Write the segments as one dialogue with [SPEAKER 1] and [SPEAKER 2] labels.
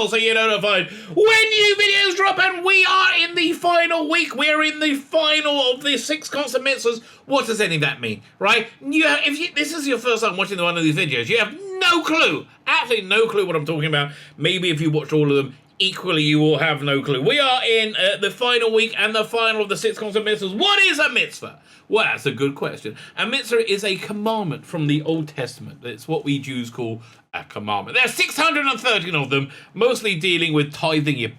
[SPEAKER 1] bell so you're notified when new videos drop. And we are in the final week. We're in the final of the 6 constant mitzvahs. What does any of that mean, right? If this is your first time watching one of these videos, you have no clue, absolutely no clue what I'm talking about. Maybe if you watched all of them, equally you will have no clue. We are in the final week and the final of the 6 constant mitzvahs. What is a mitzvah? Well, that's a good question. A mitzvah is a commandment from the Old Testament. It's what we Jews call a commandment. There are 613 of them, mostly dealing with tithing your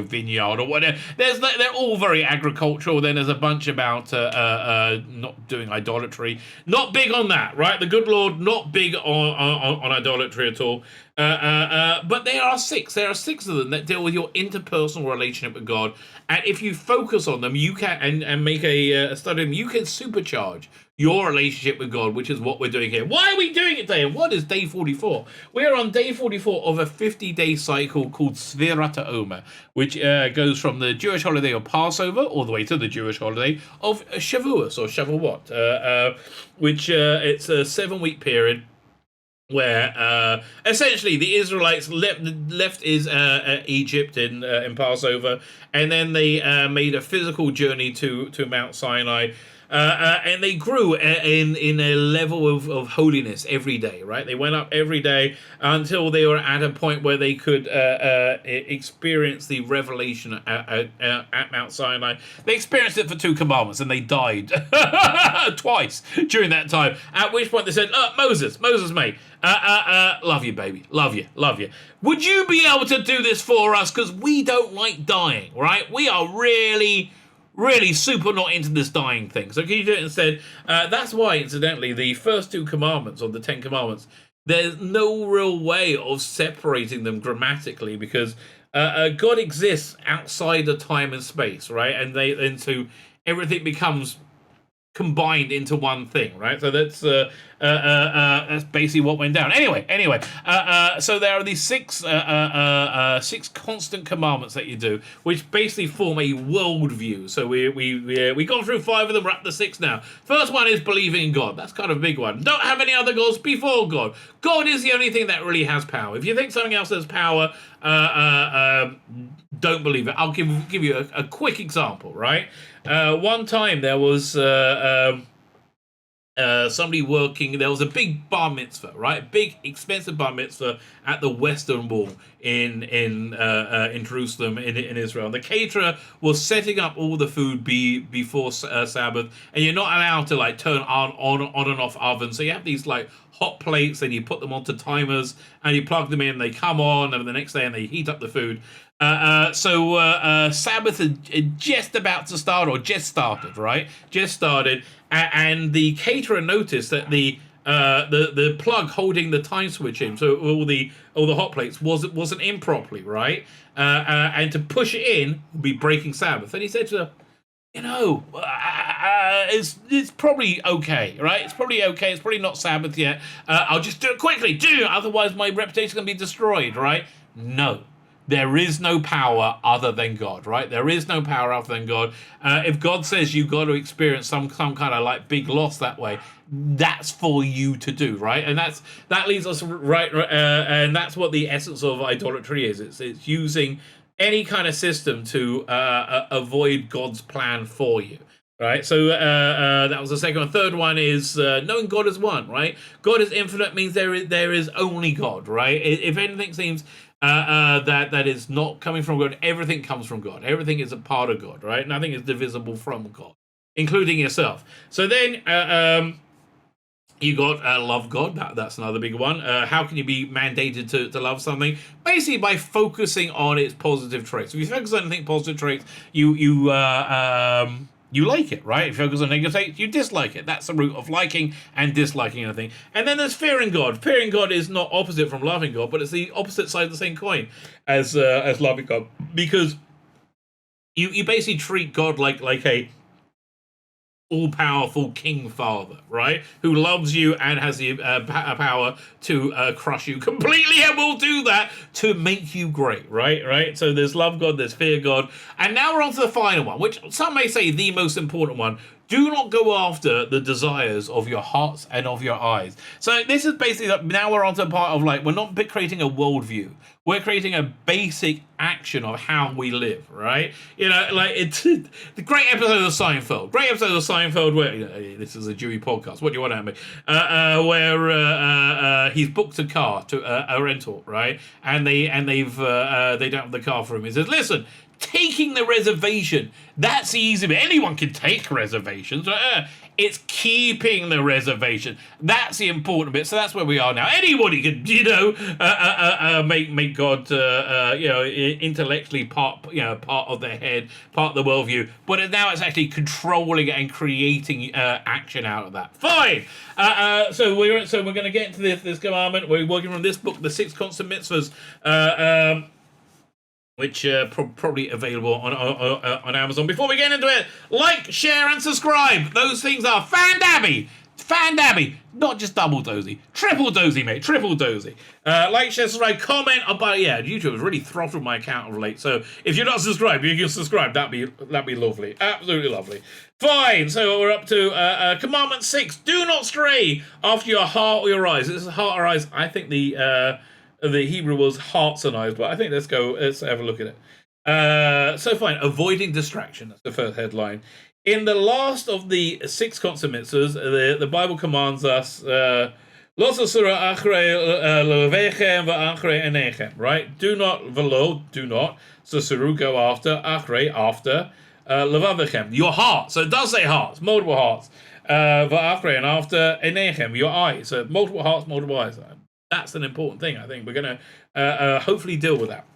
[SPEAKER 1] vineyard or whatever. They're all very agricultural. Then there's a bunch about not doing idolatry. Not big on that, right? The good Lord not big on idolatry at all. But there are 6. There are 6 of them that deal with your interpersonal relationship with God. And if you focus on them, you can and make a study of them, you can supercharge your relationship with God, which is what we're doing here. Why are we doing it today? And what is day 44? We're on day 44 of a 50-day cycle called Sfirat Omer, which goes from the Jewish holiday of Passover all the way to the Jewish holiday of Shavuos or Shavuot, which it's a 7-week period where essentially the Israelites left Egypt in Passover, and then they made a physical journey to Mount Sinai. And they grew in a level of holiness every day, right? They went up every day until they were at a point where they could experience the revelation at Mount Sinai. They experienced it for 2 commandments, and they died twice during that time. At which point they said, Moses, mate, love you, baby, love you. Would you be able to do this for us? Because we don't like dying, right? We are really super not into this dying thing. So can you do it instead? That's why, incidentally, the first 2 commandments of the 10 commandments, there's no real way of separating them grammatically, because God exists outside of time and space, right? And so everything becomes combined into one thing, right? So that's basically what went down. Anyway, so there are these 6 constant commandments that you do, which basically form a worldview. So we gone through 5 of them. We're up to 6 now. First one is believing in God. That's kind of a big one. Don't have any other gods before God. God is the only thing that really has power. If you think something else has power, don't believe it. I'll give you a quick example, right? One time there was somebody working. There was a big bar mitzvah, right? Big expensive bar mitzvah at the Western Wall in Jerusalem in Israel. And the caterer was setting up all the food before Sabbath, and you're not allowed to like turn on and off ovens. So you have these like hot plates, and you put them onto timers, and you plug them in. They come on, and the next day, and they heat up the food. So Sabbath had just about to start, or just started, right? Just started, and the caterer noticed that the plug holding the time switch in, so all the hot plates wasn't in properly, right? And to push it in would be breaking Sabbath. And he said to her, it's probably okay, right? It's probably okay. It's probably not Sabbath yet. I'll just do it quickly, otherwise my reputation's gonna be destroyed, right? No. There is no power other than God, right? There is no power other than God. If God says you've got to experience some kind of like big loss that way, that's for you to do, right? And that leads us right, and that's what the essence of idolatry is. It's using any kind of system to avoid God's plan for you. Right, so that was the second one. Third one is knowing God is one, right? God is infinite means there is only God, right? If anything seems that is not coming from God, everything comes from God. Everything is a part of God, right? Nothing is divisible from God, including yourself. So then you got love God. That's another big one. How can you be mandated to love something? Basically by focusing on its positive traits. If you focus on anything positive traits, you like it, right? If you focus on negative traits, you dislike it. That's the root of liking and disliking anything. And then there's fearing God. Fearing God is not opposite from loving God, but it's the opposite side of the same coin as loving God, because you basically treat God like a all-powerful king father, right? Who loves you and has the power to crush you completely, and will do that to make you great, right? So there's love God, there's fear God, and now we're on to the final one, which some may say the most important one. Do not go after the desires of your hearts and of your eyes. So this is basically, now we're on to the part of, like, we're not creating a worldview. We're creating a basic action of how we live, right? You know, like, it's the great episode of Seinfeld. Great episode of Seinfeld where, you know, this is a Jewy podcast. What do you want out of me? Where he's booked a car to a rental, right? And they don't have the car for him. He says, listen, taking the reservation, that's the easy bit. Anyone can take reservations. It's keeping the reservation. That's the important bit. So that's where we are now. Anybody can, you know, make God, you know, intellectually part of their head, part of the worldview. But now it's actually controlling and creating action out of that. Fine. So we're going to get into this commandment. We're working from this book, The Six Constant Mitzvahs. Which probably available on Amazon. Before we get into it, like, share, and subscribe. Those things are fan-dabby. Not just double dozy. Triple dozy, mate. Triple dozy. Like, share, subscribe, comment about, yeah, YouTube has really throttled my account of late. So if you're not subscribed, you can subscribe. That'd be lovely. Absolutely lovely. Fine. So we're up to Commandment 6. Do not stray after your heart or your eyes. This is heart or eyes. I think the Hebrew was hearts and eyes, but I think let's have a look at it. So fine, avoiding distraction. That's the first headline. In the last of the 6 constant mitzvahs, the Bible commands us, right? Do not, susuru, go after, after, levavechem, your heart. So it does say hearts, multiple hearts. And after, enechem, your eyes. So multiple hearts, multiple eyes. That's an important thing, I think. We're going to hopefully deal with that.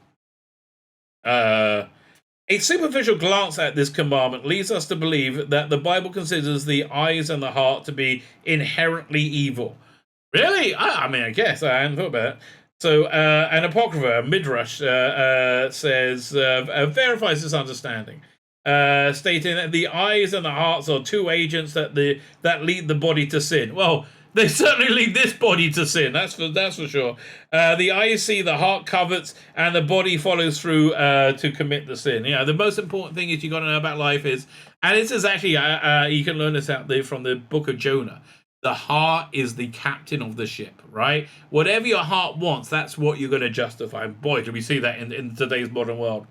[SPEAKER 1] A superficial glance at this commandment leads us to believe that the Bible considers the eyes and the heart to be inherently evil. Really? I mean, I guess. I hadn't thought about it. So, an apocrypha, a midrash, says, verifies this understanding, stating that the eyes and the hearts are two agents that lead the body to sin. Well, they certainly lead this body to sin, that's for sure. The eyes see, the heart covets, and the body follows through to commit the sin. Yeah, the most important thing is you got to know about life is, and this is actually, you can learn this from the book of Jonah. The heart is the captain of the ship, right? Whatever your heart wants, that's what you're going to justify. And boy, do we see that in today's modern world.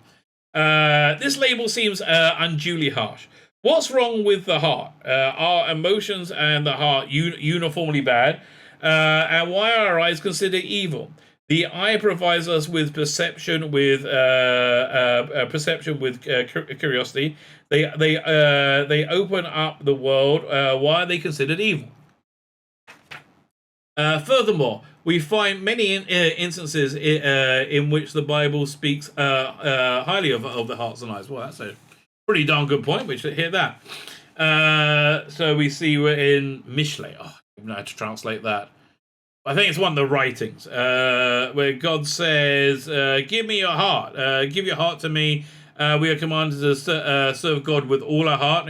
[SPEAKER 1] This label seems unduly harsh. What's wrong with the heart? Are emotions and the heart uniformly bad? And why are our eyes considered evil? The eye provides us with perception, with curiosity. They open up the world. Why are they considered evil? Furthermore, we find many instances in which the Bible speaks highly of the hearts and eyes. Well, that's a pretty darn good point. We should hear that. So we see we're in Mishle. Oh, I don't know how to translate that. I think it's one of the writings where God says, give me your heart. Give your heart to me. We are commanded to serve God with all our heart.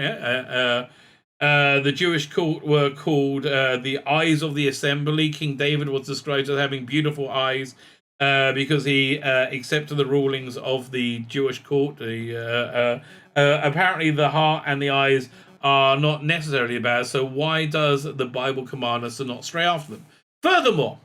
[SPEAKER 1] The Jewish court were called the eyes of the assembly. King David was described as having beautiful eyes because he accepted the rulings of the Jewish court. Apparently the heart and the eyes are not necessarily bad, so why does the Bible command us to not stray after them? Furthermore,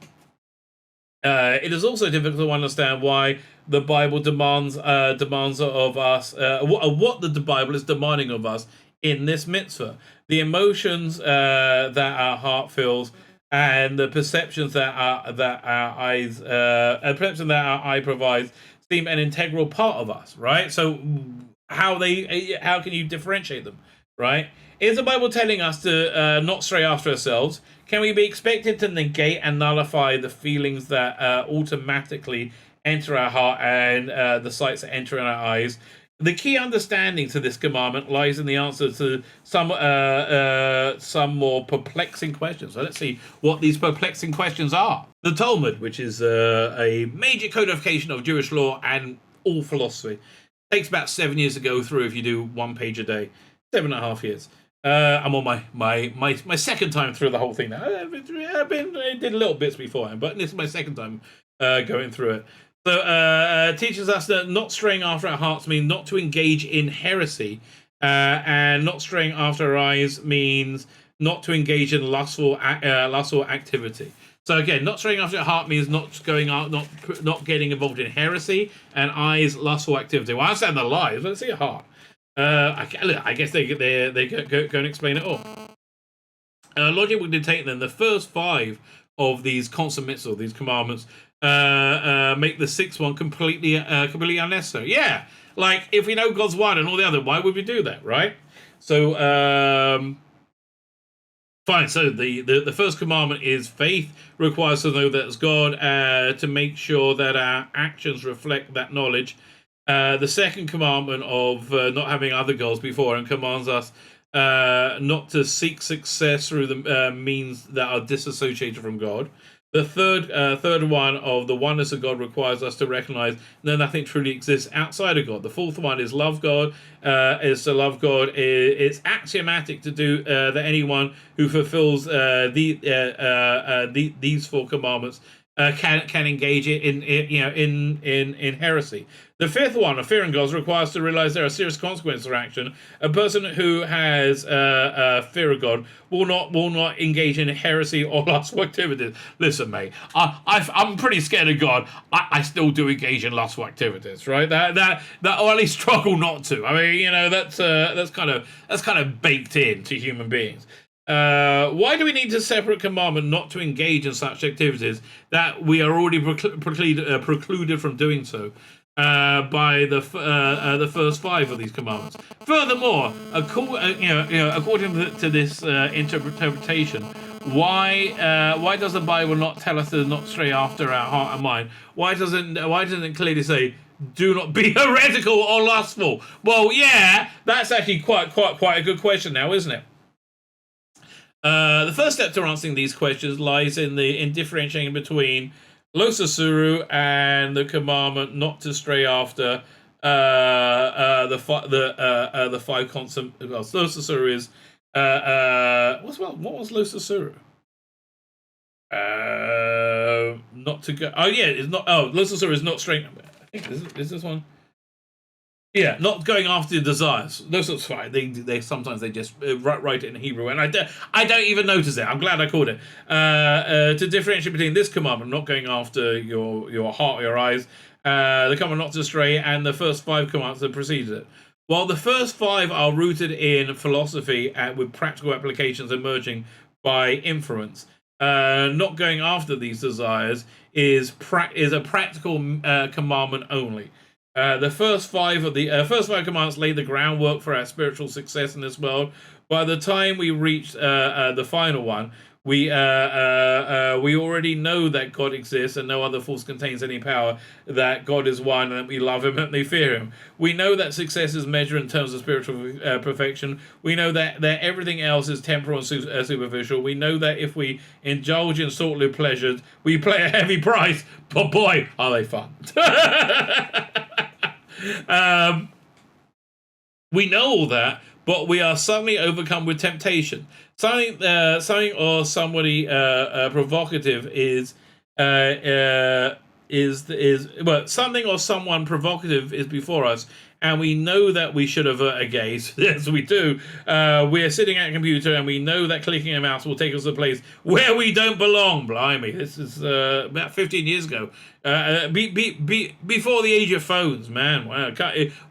[SPEAKER 1] it is also difficult to understand why the Bible demands of us what the Bible is demanding of us in this mitzvah. The emotions that our heart feels and the perceptions that our eye provides seem an integral part of us, right? So how can you differentiate them, right? Is the Bible telling us to not stray after ourselves? Can we be expected to negate and nullify the feelings that automatically enter our heart and the sights that enter in our eyes? The key understanding to this commandment lies in the answer to some more perplexing questions. So let's see what these perplexing questions are. The Talmud, which is a major codification of Jewish law and all philosophy, takes about 7 years to go through if you do 1 page a day. 7.5 years. I'm on my second time through the whole thing now. I did little bits beforehand, but this is my second time going through it. So teaches us that not straying after our hearts means not to engage in heresy, and not straying after our eyes means not to engage in lustful activity. So again, not straying after your heart means not going out, not getting involved in heresy, and eyes, lustful activity. Well, I said the lies. Let's see your heart. I guess they go and explain it all. Logic would dictate then the first 5 of these consummates, or these commandments, make the 6th one completely unnecessary. Yeah, like if we know God's one and all the other, why would we do that, right? So fine. So the first commandment is faith requires to know that it's God, to make sure that our actions reflect that knowledge. The second commandment of not having other goals before and commands us not to seek success through the means that are disassociated from God. The third one of the oneness of God requires us to recognize that nothing truly exists outside of God. The fourth one is love God. Is to love God. It's axiomatic to do that anyone who fulfills these 4 commandments can engage in heresy. The 5th one, of fearing God, requires to realize there are serious consequences for action. A person who has fear of God will not engage in heresy or lustful activities. Listen, mate, I'm pretty scared of God. I still do engage in lustful activities, right? That or at least struggle not to. I mean, that's kind of baked into human beings. Why do we need a separate commandment not to engage in such activities that we are already precluded from doing so by the first 5 of these commandments? Furthermore, according to this interpretation, why does the Bible not tell us to not stray after our heart and mind? Why doesn't it clearly say, do not be heretical or lustful? Well, yeah, that's actually quite a good question now, isn't it? The first step to answering these questions lies in differentiating between Losasuru and the commandment not to stray after the 5 constant. Well, Losasuru is what was Losasuru? Not to go. Oh yeah, it's not. Oh, Losasuru is not straying. I think is this one. Yeah, not going after your desires. Those sorts fine. They sometimes they just write it in Hebrew, and I don't even notice it. I'm glad I called it. To differentiate between this commandment, not going after your heart or your eyes, the commandment not to stray, and the first 5 commands that preceded it. While the first 5 are rooted in philosophy and with practical applications emerging by inference, not going after these desires is a practical commandment only. The first 5 commands lay the groundwork for our spiritual success in this world. By the time we reach the final one, we already know that God exists and no other force contains any power, that God is one and that we love him and we fear him. We know that success is measured in terms of spiritual perfection. We know that everything else is temporal and superficial. We know that if we indulge in sordid pleasures, we pay a heavy price, but boy, are they fun. We know all that, but we are suddenly overcome with temptation. Something or somebody provocative something or someone provocative is before us, and we know that we should avert a gaze. Yes, we do. We are sitting at a computer, and we know that clicking a mouse will take us to a place where we don't belong. Blimey, this is about 15 years ago. Before the age of phones, man. Wow.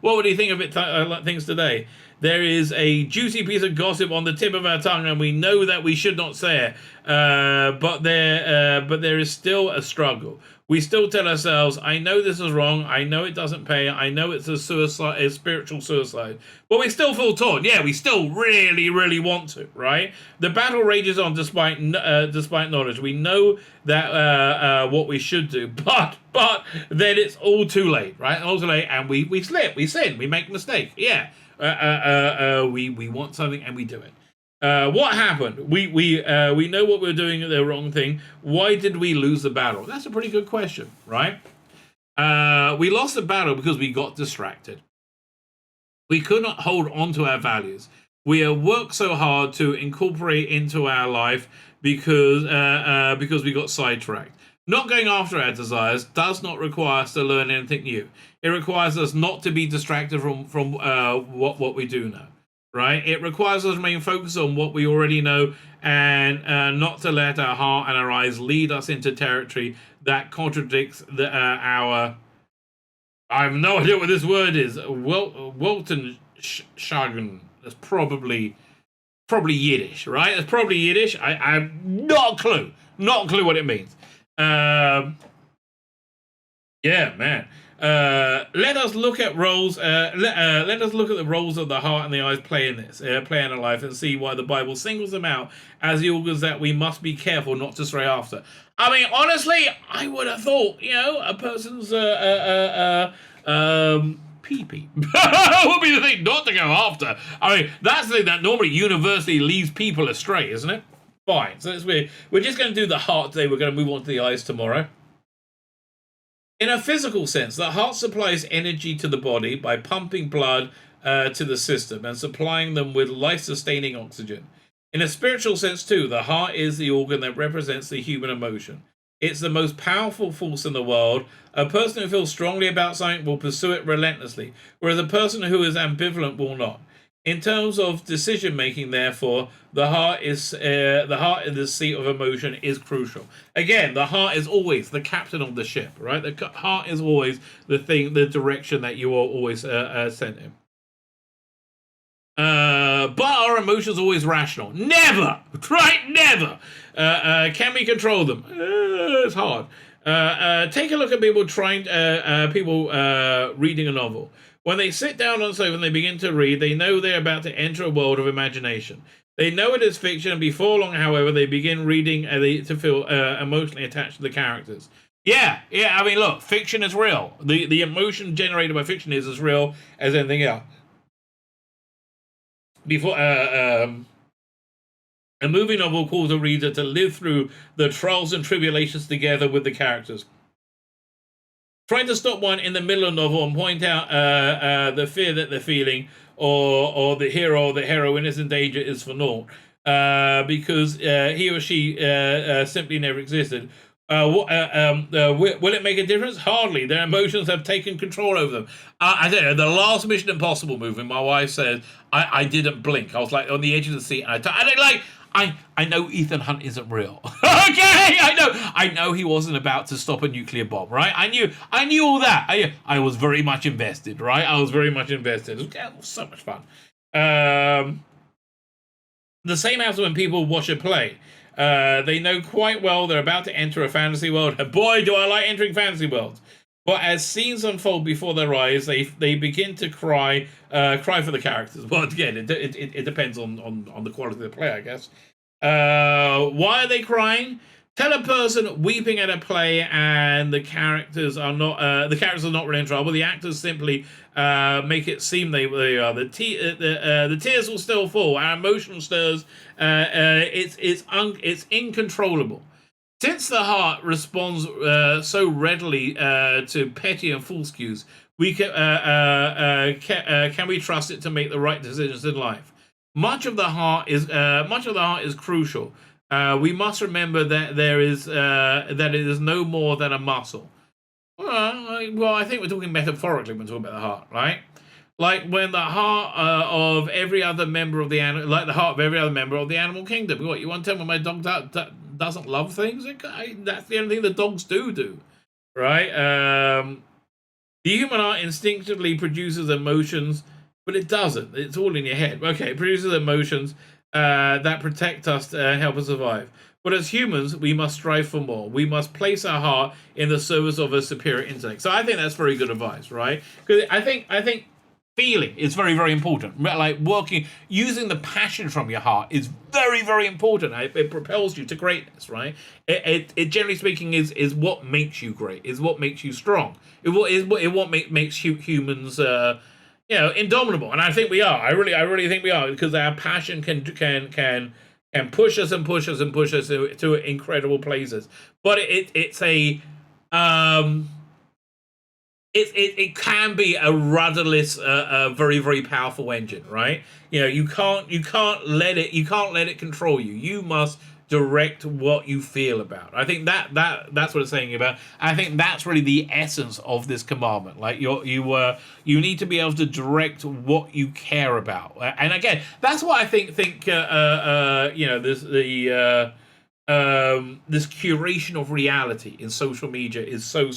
[SPEAKER 1] What would you think of things today? There is a juicy piece of gossip on the tip of our tongue, and we know that we should not say it. But there is still a struggle. We still tell ourselves, I know this is wrong, I know it doesn't pay, I know it's a spiritual suicide. But we still feel torn. Yeah, we still really, really want to, right? The battle rages on despite knowledge. We know that what we should do, but then it's all too late, right? All too late, and we slip, we sin, we make a mistake. Yeah. We want something and we do it. What happened? We know what we're doing the wrong thing. Why did we lose the battle? That's a pretty good question, right? We lost the battle because we got distracted. We could not hold on to our values. We have worked so hard to incorporate into our life because we got sidetracked. Not going after our desires does not require us to learn anything new. It requires us not to be distracted from what we do know. Right? It requires us to remain focused on what we already know and not to let our heart and our eyes lead us into territory that contradicts our. I have no idea what this word is. Welton Shagun. That's probably Yiddish, right? That's probably Yiddish. I have not a clue. Not a clue what it means. Yeah, man. Let us look at roles. Let us look at the roles of the heart and the eyes play in our life, and see why the Bible singles them out as the organs that we must be careful not to stray after. I mean, honestly, I would have thought, a person's pee-pee would be the thing not to go after. I mean, that's the thing that normally universally leads people astray, isn't it? Fine. So we're just going to do the heart today. We're going to move on to the eyes tomorrow. In a physical sense, the heart supplies energy to the body by pumping blood to the system and supplying them with life-sustaining oxygen. In a spiritual sense, too, the heart is the organ that represents the human emotion. It's the most powerful force in the world. A person who feels strongly about something will pursue it relentlessly, whereas a person who is ambivalent will not. In terms of decision-making, therefore, the heart in the seat of emotion is crucial. Again, the heart is always the captain of the ship, right? The heart is always the direction that you are always sent in. But our emotions are always rational. Never! Right? Never! Can we control them? It's hard. Take a look at people reading a novel. When they sit down on the sofa and they begin to read, they know they're about to enter a world of imagination. They know it is fiction, and before long, however, they begin reading to feel emotionally attached to the characters. Yeah, I mean, look, fiction is real. The emotion generated by fiction is as real as anything else. Before a movie novel calls a reader to live through the trials and tribulations together with the characters. Trying to stop one in the middle of the novel and point out the fear that they're feeling, or the hero or the heroine is in danger is for naught, because he or she simply never existed. Will it make a difference? Hardly. Their emotions have taken control over them. I don't know. The last Mission Impossible movie, my wife says I didn't blink. I was like on the edge of the seat, and I know Ethan Hunt isn't real. Okay, I know he wasn't about to stop a nuclear bomb, right? I knew all that. I was very much invested, right? I was very much invested. It was so much fun. The same happens when people watch a play. They know quite well they're about to enter a fantasy world. And boy, do I like entering fantasy worlds. But as scenes unfold before their eyes, they begin to cry for the characters. Well, again, it depends on the quality of the play, I guess. Why are they crying? Tell a person weeping at a play and the characters are not really in trouble. The actors simply make it seem they are. The tears will still fall. Our emotional stirs. It's incontrollable. Since the heart responds so readily to petty and false cues, can we trust it to make the right decisions in life? Much of the heart is crucial. We must remember that it is no more than a muscle. Well, I think we're talking metaphorically when we're talking about the heart, right? Like when the heart of every other member of the animal, like the heart of every other member of the animal kingdom. What you want to tell me? My dog doesn't love things? That's the only thing the dogs do, right? The human heart instinctively produces emotions, but it doesn't. It's all in your head. Okay, it produces emotions that protect us and help us survive. But as humans, we must strive for more. We must place our heart in the service of a superior intellect. So I think that's very good advice, right? Because I think feeling is very, very important. Like using the passion from your heart is very, very important. It propels you to greatness, right? It generally speaking is what makes you great, is what makes you strong. What makes humans indomitable. And I think we are. I really think we are, because our passion can push us and push us and push us to incredible places. But it's it can be a rudderless, very, very powerful engine, right? You can't let it control you. You must direct what you feel about. I think that's what it's saying about. I think that's really the essence of this commandment. Like you need to be able to direct what you care about. And again, that's what I think this curation of reality in social media is so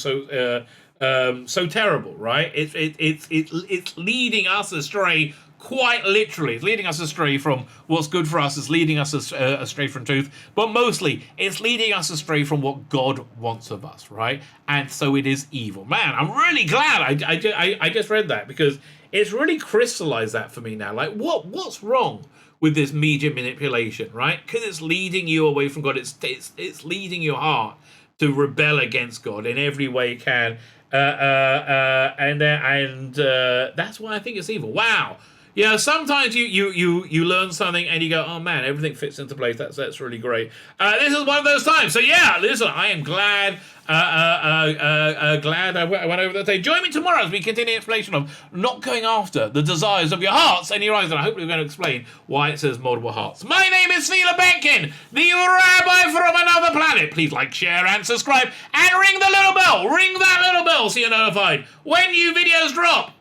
[SPEAKER 1] terrible, right? It's leading us astray. Quite literally, it's leading us astray from what's good for us. It's leading us astray from truth. But mostly, it's leading us astray from what God wants of us, right? And so it is evil. Man, I'm really glad I just read that, because it's really crystallized that for me now. Like, what's wrong with this media manipulation, right? Because it's leading you away from God. It's leading your heart to rebel against God in every way it can. And that's why I think it's evil. Wow. Yeah, sometimes you learn something and you go, oh man, everything fits into place. That's really great. This is one of those times. So yeah, listen, I am glad glad I went over that day. Join me tomorrow as we continue the explanation of not going after the desires of your hearts and your eyes. And I hope we're going to explain why it says multiple hearts. My name is Tzvi Lebetkin, the rabbi from another planet. Please like, share, and subscribe, and ring the little bell. Ring that little bell so you're notified when new videos drop.